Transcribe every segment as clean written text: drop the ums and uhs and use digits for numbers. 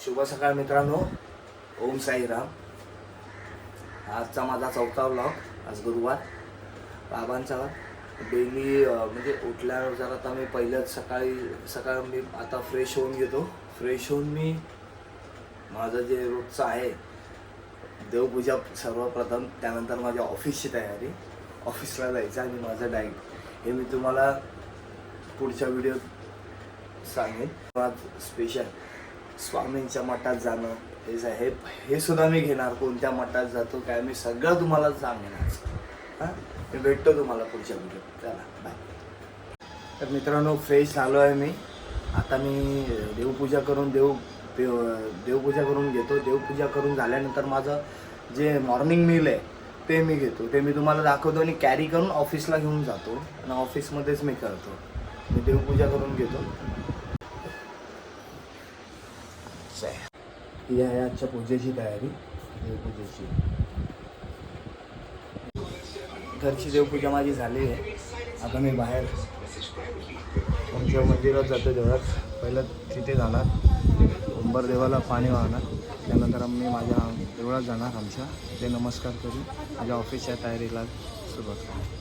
शुभ सकाळ मित्रांनो, ओम साईराम. आजचा माझा चौथा व्लॉग. आज गुरुवार. बाबांचा डेली म्हणजे उठल्यावर जर आता मी पहिल्याच सकाळ मी आता फ्रेश होऊन घेतो. फ्रेश होऊन मी माझं जे रोजचं आहे देवपूजा सर्वप्रथम, त्यानंतर माझ्या ऑफिसची तयारी, ऑफिसला जायचं आणि माझं डाईट हे मी तुम्हाला पुढच्या व्हिडिओत सांगेन. आज स्पेशल स्वामींच्या मठात जाणं हे सुद्धा मी घेणार. कोणत्या मठात जातो काय मी सगळं तुम्हाला सांगेन आज. मी भेटतो तुम्हाला पुढच्या व्हिडिओत. चला बाय. तर मित्रांनो, फ्रेश झालो आहे मी. आता मी देवपूजा करून देवपूजा करून घेतो. देवपूजा करून झाल्यानंतर माझं जे मॉर्निंग मील आहे ते मी घेतो. ते मी तुम्हाला दाखवतो आणि कॅरी करून ऑफिसला घेऊन जातो आणि ऑफिसमध्येच मी करतो. मी देवपूजा करून घेतो. ही आहे आजच्या पूजेची तयारी. देवपूजेची घरची देवपूजा माझी झाली आहे. आता मी बाहेर आमच्या मंदिरात जातो. देवळात पहिलं तिथे जाणार, उंबर देवाला पाणी वाहणार. त्यानंतर मी माझ्या देवळात जाणार आमच्या. ते नमस्कार करून माझ्या ऑफिसच्या तयारीला सुरुवात करणार.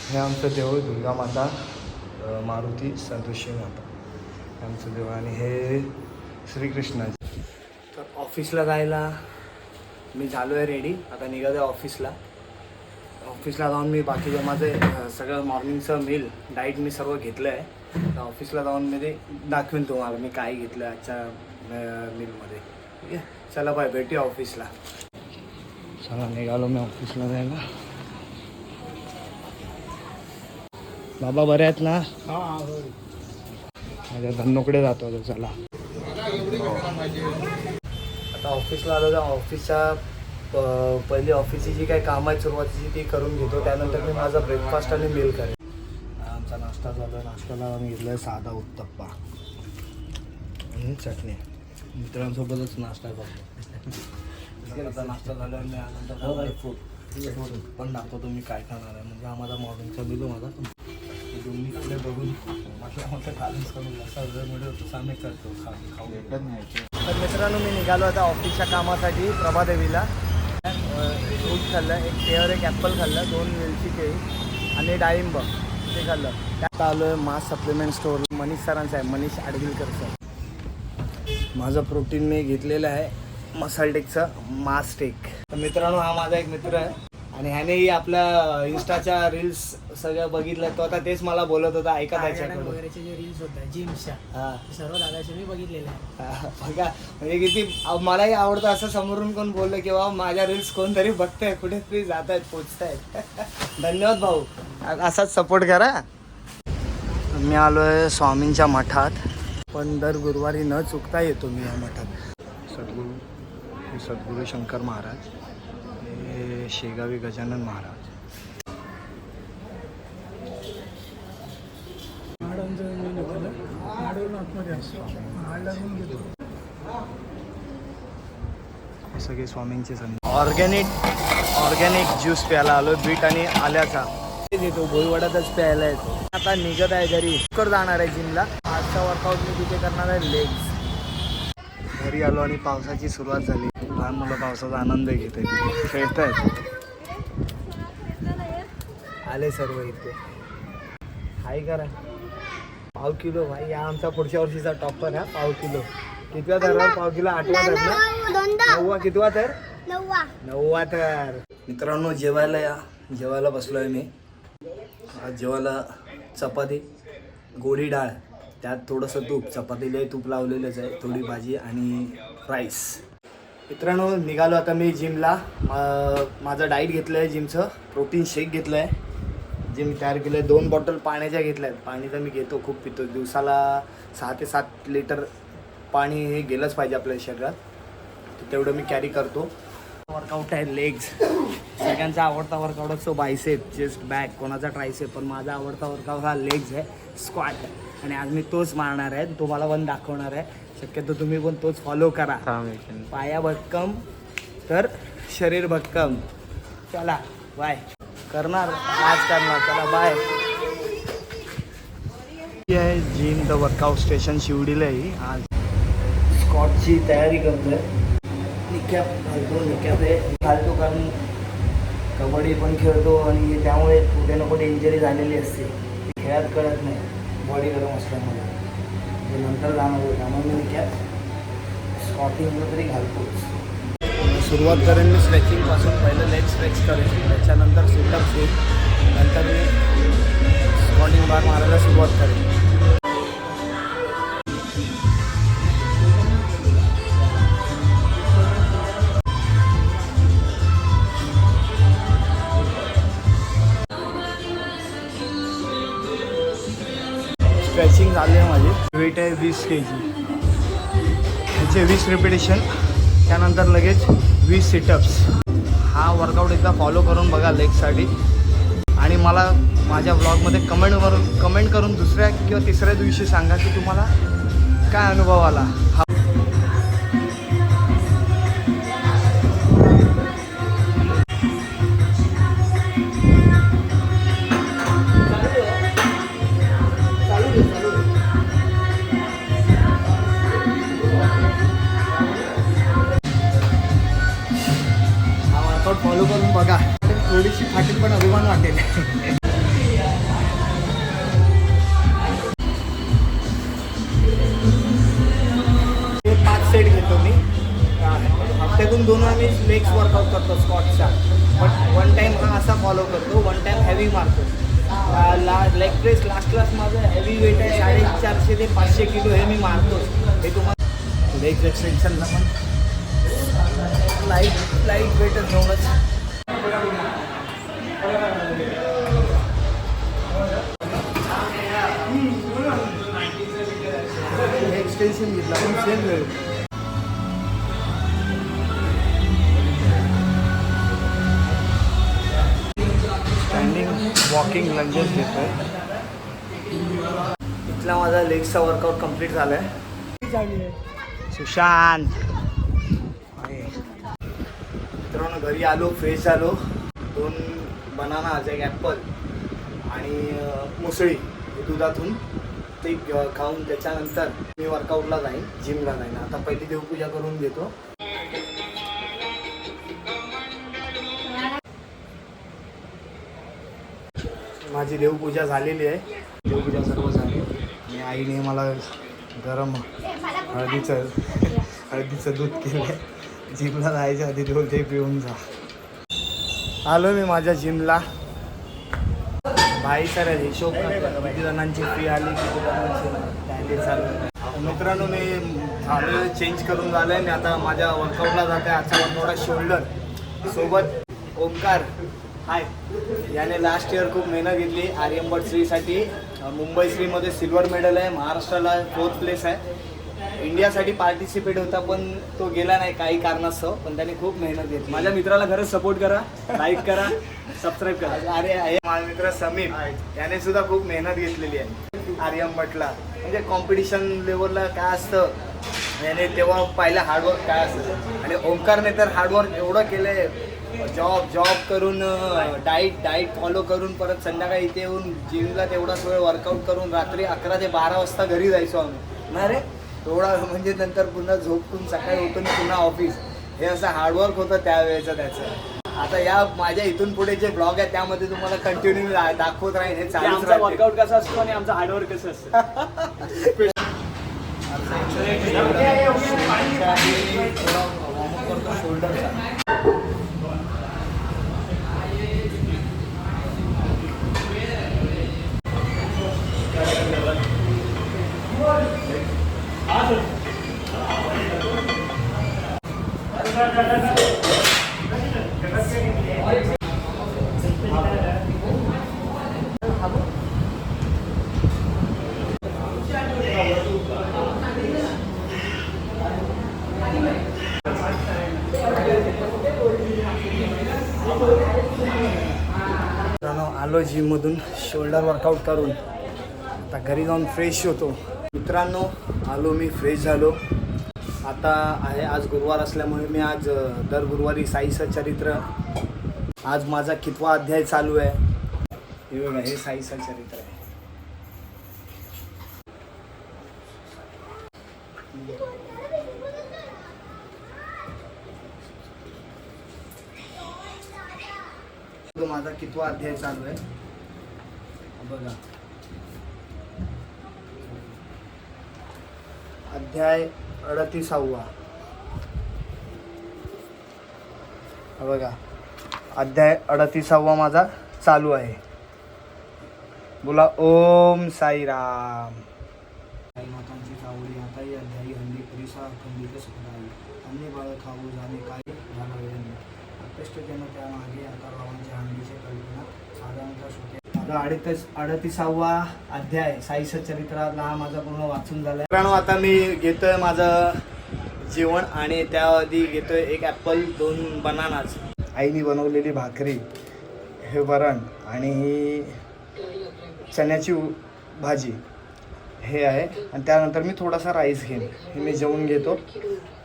हे आमचं देऊळ दुर्गा माता, मारुती, संतोषी माता हे आमचं देऊळ. आणि हे श्रीकृष्णाचे. तर ऑफिसला जायला मी झालो आहे रेडी. आता निघालो आहे ऑफिसला. ऑफिसला जाऊन मी बाकीचं माझं सगळं मॉर्निंगचं मील डाईट मी सर्व घेतलं आहे. तर ऑफिसला जाऊन मी ते दाखवेन तुम्हाला मी काय घेतलं आजच्या मीलमध्ये. ठीक आहे, चला बाय, भेटूया ऑफिसला. चला निघालो मी ऑफिसला जायला. बाबा बरे आहेत ना? माझ्या धन्नोकडे जातो. चला आता ऑफिसला आलो. तर ऑफिसच्या पहिली ऑफिसची जी काही कामं आहेत सुरुवातीची ती करून घेतो. त्यानंतर मी माझा ब्रेकफास्ट आणि मील करेन. आमचा नाश्ता झाला. नाश्त्याला आम्ही घेतला आहे साधा उत्तप्पा आणि चटणी. मित्रांसोबतच नाश्ता करतो. आता नाश्ता झाल्यावर मी आनंतर फ्रूट पण दाखवतो मी काय खाणार आहे. म्हणजे हा माझा मॉर्निंगचा बिलो माझा दोन्ही पुढे बघून म्हटलं बॅलन्स करून असा वेळ मिळेल तसं आम्ही करतो. खाऊ भेटत नाही. तर मित्रांनो, मी निघालो आता ऑफिसच्या कामासाठी प्रभादेवीला. फ्रूट खाल्लं, एक पेअर, एक ॲपल खाल्लं, 2 वेलची केळी आणि डाळिंब ते खाल्लं. त्यात आलो आहे मास सप्लिमेंट स्टोर. मनीष सरांचं आहे, मनीष आडगिलकर सर. माझं प्रोटीन मी घेतलेलं आहे मसालटेकचं मासटेक. तर मित्रांनो, हा माझा एक मित्र आहे आणि ह्यानेही आपल्या इन्स्टाच्या रील्स सगळं बघितलं. तो आता तेच मला बोलत होता, ऐका त्याच्याकडून वगैरेचे जे रील्स होतात जिमच्या, सर्व दादाचे मी बघितलेले आहे. बघा म्हणजे किती मलाही आवडतं असं समोरून कोण बोललं की बाबा माझ्या रील्स कोणतरी बघताय, कुठेतरी जात आहेत, पोचतायत. धन्यवाद भाऊ, असाच सपोर्ट करा. मी आलो आहे स्वामींच्या मठात. पण दर गुरुवारी न चुकता येतो मी या मठात. सद्गुरू शंकर महाराज, शेगावी गजानन महाराज. सगळे स्वामींचे संत. ऑर्गॅनिक ज्यूस प्यायला आलो, बीट आणि आल्याचा देतो. भोईवड्यातच प्यायला येतो. आता निघत आहे घरी. कर जाणार आहे जिमला. आजचा वर्कआउट मी तिथे करणार आहे लेग्स. घरी आलो आणि पावसाची सुरुवात झाली. लहान मुलं पावसाचा आनंद घेत आहेत, खेळत आहेत. आले सर्व इथे. हाय करा. पाव किलो भाई, हा आमचा पुढच्या वर्षीचा टॉपर आहे. पाव किलो कितव्या थरावर? पाव किलो 8व्या थर ना? 9वा. कितवा थर? 9वा थर. मित्रांनो, जेवायला या. जेवायला बसलो आहे मी. आज जेवायला चपाती, गोडी डाळ, त्यात थोडंसं तूप. चपातीला तूप लावलेलंच आहे, थोडी भाजी आणि राईस. मित्रांनो, निघालो आता मी जिमला. माझं डाईट घेतलं आहे जिमचं. प्रोटीन शेक घेतलं आहे जे मी तयार केलं आहे. 2 बॉटल पाण्याच्या घेतल्या आहेत. पाणी तर मी घेतो, खूप पितो. दिवसाला 6 ते 7 लिटर पाणी हे गेलंच पाहिजे आपल्या शरीरात. तर तेवढं मी कॅरी करतो. वर्कआउट आहे लेग्स. सगळ्यांचा आवडता वर्कआउट असतो बायसेप, चेस्ट, बॅक, कोणाचा ट्रायसेप. पण माझा आवडता वर्कआउट हा लेग्स आहे, स्क्वॅट. आणि आज मी तोच मारणार आहे, तुम्हाला पण दाखवणार आहे. शक्यतो तुम्ही पण तोच फॉलो करा. पाया भक्कम तर शरीर भक्कम. चला बाय. करणार आज करणार. चला बाय. आहे जिम द वर्कआउट स्टेशन शिवडीला ही आज स्कॉटची तयारी करतोय. निकॅप घालतो. निकॅप हे घालतो कारण कबड्डी पण खेळतो आणि त्यामुळे कुठे ना कुठे इंजरी झालेली असते. खेळात कळत नाही बॉडी गरम असल्यामुळे. ते नंतर जाणवतो. त्यामुळे मी निकॅप स्कॉटिंगला तरी घालतोच. सुरुवात करेन मी स्ट्रेचिंगपासून. पहिलं लेग स्ट्रेच करेन, त्याच्यानंतर सिटअप्स येईल, नंतर मी स्कॉटिंग बार मारायला सुरुवात करेन. स्ट्रेचिंग झाली आहे माझी. वेट आहे 20 kg. त्याचे 20 रिपिटेशन, त्यानंतर लगेच 20 सिटअप्स. हा वर्कआउट एकदा फॉलो करून बघा लेगसाठी. आणि मला माझ्या ब्लॉगमध्ये कमेंट करून दुसऱ्या किंवा तिसऱ्या दिवशी सांगा की तुम्हाला काय अनुभव आला. हा वर्कआउट फॉलो करून बघा. थोडीशी फाटील पण अभिमान वाटेल. हे 5 सेट घेतो मी. हप्त्यातून 2 वेळा मी लेग्स वर्कआउट करतो स्कॉटचा. बट 1 टाईम हा असा फॉलो करतो, 1 टाईम हेवी मारतो. लेग प्रेस लास्ट माझं हेवी वेट आहे 450 ते 500 किलो. हे मी मारतो. हे तुम्हाला लेग एक्सटेन्शनला पण लाईट वेटच एवढंच. एक्सटेन्शन घेतला पण सेम वेळ. स्टँडिंग वॉकिंग लंजेस घेतोय. इथला माझा लेगचा वर्कआउट कंप्लीट झाला आहे. सुशांत मित्रांनो घरी आलो, फ्रेश झालो. 2 बनानाज, 1 ॲपल आणि मुसळी दुधातून ते खाऊन त्याच्यानंतर मी वर्कआउटला जाईन, जिमला जाईन. आता पहिली देवपूजा करून घेतो. माझी देवपूजा झालेली आहे. देवपूजा सर्व झाली आणि आईने मला गरम हळदीचं दूध केलं. जिमला जायच्या आधी दोन ते पिऊन जा. आलो मी माझ्या जिमला. भाई सर हिशोब किती जणांची फी आली, किती जणांची चालू. मित्रांनो मी झालं चेंज करून झालं आहे. मी आता माझ्या वर्कआउटला जाते. आजचा वर्कआउट आहे शोल्डर. सोबत ओमकार हाय. याने लास्ट इयर खूप मेहनत घेतली आर्यभट्ट श्रीसाठी. मुंबई श्रीमध्ये सिल्वर मेडल आहे. महाराष्ट्राला 4th प्लेस आहे. इंडियासाठी पार्टिसिपेट होता पण तो गेला नाही काही कारणास्तव. पण त्याने खूप मेहनत घेतली. माझ्या मित्राला खरंच सपोर्ट करा, लाईक करा, सबस्क्राईब करा. अरे माझा मित्र समीर याने सुद्धा खूप मेहनत घेतलेली आहे आर्यभट्टला. म्हणजे कॉम्पिटिशन लेवलला काय असतं याने तेव्हा पाहिलं हार्डवर्क काय असतं. आणि ओमकारने तर हार्डवर्क एवढं केलं आहे. जॉब करून डाईट फॉलो करून परत संध्याकाळी इथे येऊन जिमला तेवढाच वेळ वर्कआउट करून रात्री 11 ते 12 वाजता घरी जायचो आम्ही. ना रे एवढा म्हणजे नंतर पुन्हा झोपून सकाळी उठून पुन्हा ऑफिस. हे असं हार्डवर्क होतं त्यावेळेचं त्याचं. आता या माझ्या इथून पुढे जे ब्लॉग आहे त्यामध्ये तुम्हाला कंटिन्यू दाखवत राहील. हे चालूच राहते. वर्कआउट कसं असतो आणि आमचं हार्डवर्क कसं असतं. शोल्डरचा आलो जिममधून शोल्डर वर्कआउट करून. आता घरी जाऊन फ्रेश होतो. मित्रांनो, आलो मी, फ्रेश झालो. आता आहे आज गुरुवार असल्यामुळे मी आज दर गुरुवारी साईचं चरित्र, आज माझा कितवा अध्याय चालू आहे. हे बघा, हे साईचं चरित्र आहे. तो माझा कितवा अध्याय चालू आहे बघा. अध्याय 38वा. बघा, अध्याय 38वा माझा चालू आहे. बोला ओम साईराम. आई मातांची चावडी हाताई अध्यायी हंडी पुरीसा खंडित सुखदाई अन्य बाळ खाऊ जाणे काय घालावे अपेष्ट जन त्यामागे आता बाबांच्या हंडीचे कल्पना साधारणतः सुटे. माझा 38वा अध्याय साईचं चरित्रातला हा माझा पूर्ण वाचून झालाय. मित्रांनो, आता मी घेतोय माझं जेवण आणि त्याआधी घेतोय एक ॲपल, 2 बनानाच, आईने बनवलेली भाकरी, हे वरण आणि ही चण्याची भाजी हे आहे. आणि त्यानंतर मी थोडासा राईस घेईन. हे मी जेवून घेतो.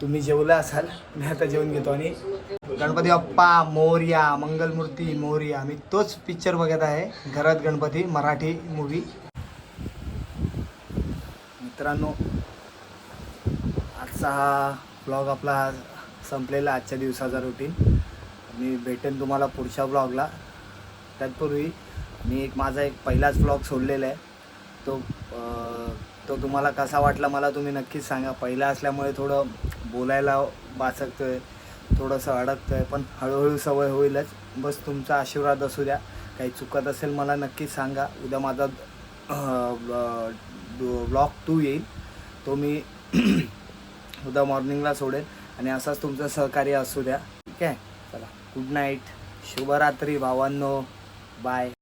तुम्ही जेवला असाल, मी आता जेवून घेतो. आणि गणपती बाप्पा मोरया, मंगलमूर्ती मोरया, मी तोच पिक्चर बघत आहे, घरात गणपती, मराठी मूवी. मित्रांनो, आजचा हा ब्लॉग आपला संपलेला, आजच्या दिवसाचा रुटीन. मी भेटेन तुम्हाला पुढच्या ब्लॉगला. तत्पूर्वी मी माझा एक पहिलाच ब्लॉग सोडलेला आहे. तो तुम्हाला कसा वाटला मला तुम्ही नक्कीच सांगा. पहिला असल्यामुळे थोडं बोलायला वाचकतो आहे, थोडंसं अडकतं आहे, पण हळूहळू सवय होईलच. बस तुमचा आशीर्वाद असू द्या. काही चुकत असेल मला नक्कीच सांगा. उद्या माझा ब्लॉग 2 येईल, तो मी उद्या मॉर्निंगला सोडेल. आणि असाच तुमचं सहकार्य असू द्या. ठीक आहे, चला, गुड नाईट, शुभरात्री भावांनो, बाय.